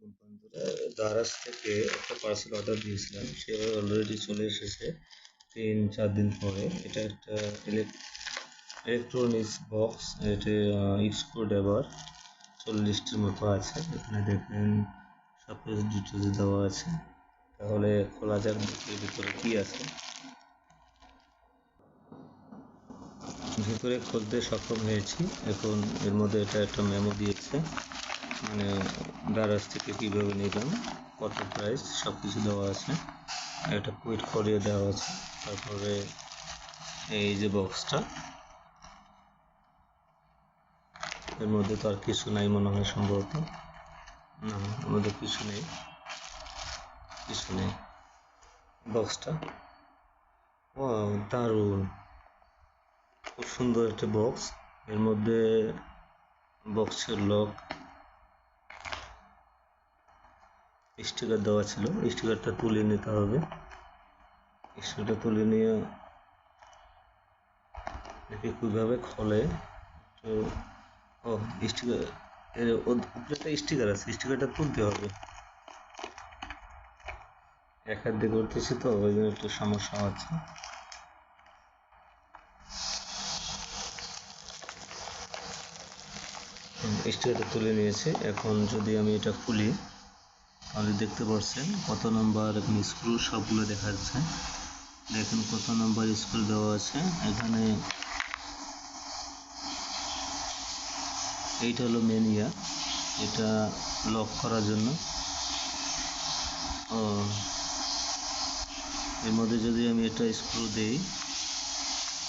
আলাইকুম বন্ধুরা, দারাজ থেকে একটা পার্সেল অর্ডার দিয়েছিলাম, সে অলরেডি চলে এসেছে 3-4 দিন পরে। এটা একটা ইলেকট্রনিক্স বক্স। এটা স্ক্রু ড্রাইভার 40টির মতো আছে। এখানে দেখেন সব কিছু ডিটেলস দেওয়া আছে। তাহলে খোলা যাক, এর ভিতরে কি আছে। ভিতরে খুলতে সক্ষম হয়েছি। এখন এর মধ্যে এটা একটা মেমো দিয়েছে, মানে দারাজ থেকে কীভাবে নিলাম, কত প্রাইস, সব কিছু দেওয়া আছে। একটা কুইট করিয়ে দেওয়া আছে। তারপরে এই যে বক্সটা, এর মধ্যে তো আর কিছু নাই মনে হয়, সম্ভবত না, এর মধ্যে কিছু নেই। বক্সটা ও দারুণ, খুব সুন্দর একটা বক্স। এর মধ্যে বক্সের লক, স্টিকার দেওয়া ছিল। স্টিকারটা তুলে নিতে হবে। স্টিকারটা তুলে নিয়ে দেখি কীভাবে খোলে। তো ও স্টিকার, এর উপরে একটা স্টিকার আছে, স্টিকারটা তুলতে হবে। এক হাত দিয়ে করতেছি তো, ওই জন্য একটু সমস্যা হচ্ছে। স্টিকারটা তুলে নিয়েছে। এখন যদি আমি এটা খুলি, তাহলে দেখতে পাচ্ছেন কত নাম্বার এখানে স্ক্রু, সবগুলো দেখা যাচ্ছে। দেখেন কত নাম্বার স্ক্রু দেওয়া আছে এখানে। এইটা হলো মেন ইয়া, এটা লক করার জন্য। ও এর মধ্যে যদি আমি এটা স্ক্রু দেই,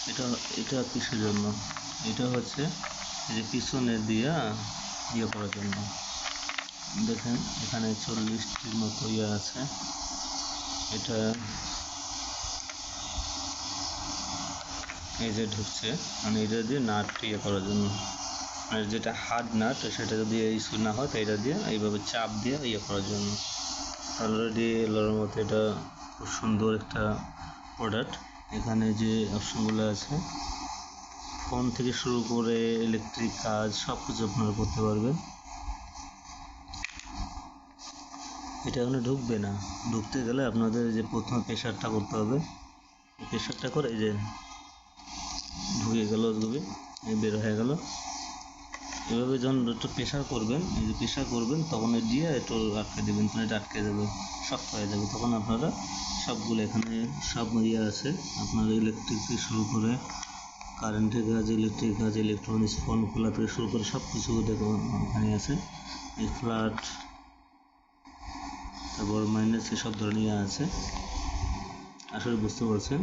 এটা এটা কিসের জন্য? এটা হচ্ছে যে পিছনে দিয়া ইয়ে করার জন্য। দেখেন এখানে 40টির মতো ইয়ে আছে। এটা এই যে ঢুকছে, মানে এটা দিয়ে নাট ইয়ে করার জন্য। আর যেটা হার্ড নাট, সেটা যদি ইস্যু না হয়, তাই এটা দিয়ে এইভাবে চাপ দিয়ে ইয়ে করার জন্য। অলরেডি এলোর মতো এটা খুব সুন্দর একটা প্রোডাক্ট। এখানে যে অপশনগুলো আছে, ফোন থেকে শুরু করে ইলেকট্রিক কাজ সব কিছু আপনারা করতে পারবেন। এটা এখানে ঢুকবে না। ঢুকতে গেলে আপনাদের যে প্রথমে প্রেশারটা করতে হবে। প্রেশারটা করে এই যে ঢুকে গেল, বের হয়ে গেল। এভাবে যখন একটু প্রেশার করবেন, এই যে প্রেশার করবেন, তখন দিয়ে একটু আটকে দেবেন, তখন এটা আটকে যাবে, শক্ত হয়ে যাবে। তখন আপনারা সবগুলো এখানে সব ইয়ে আছে, আপনার ইলেকট্রিক থেকে শুরু করে কারেন্টের কাজ, ইলেকট্রিক কাজ, ইলেকট্রনিক্স, ফোন খোলা থেকে শুরু করে সব কিছু এখানে আছে। এই ফ্ল্যাট, তারপর মাইনাস, সব ধরনের ইয়ে আছে। আসলে বুঝতে পারছেন।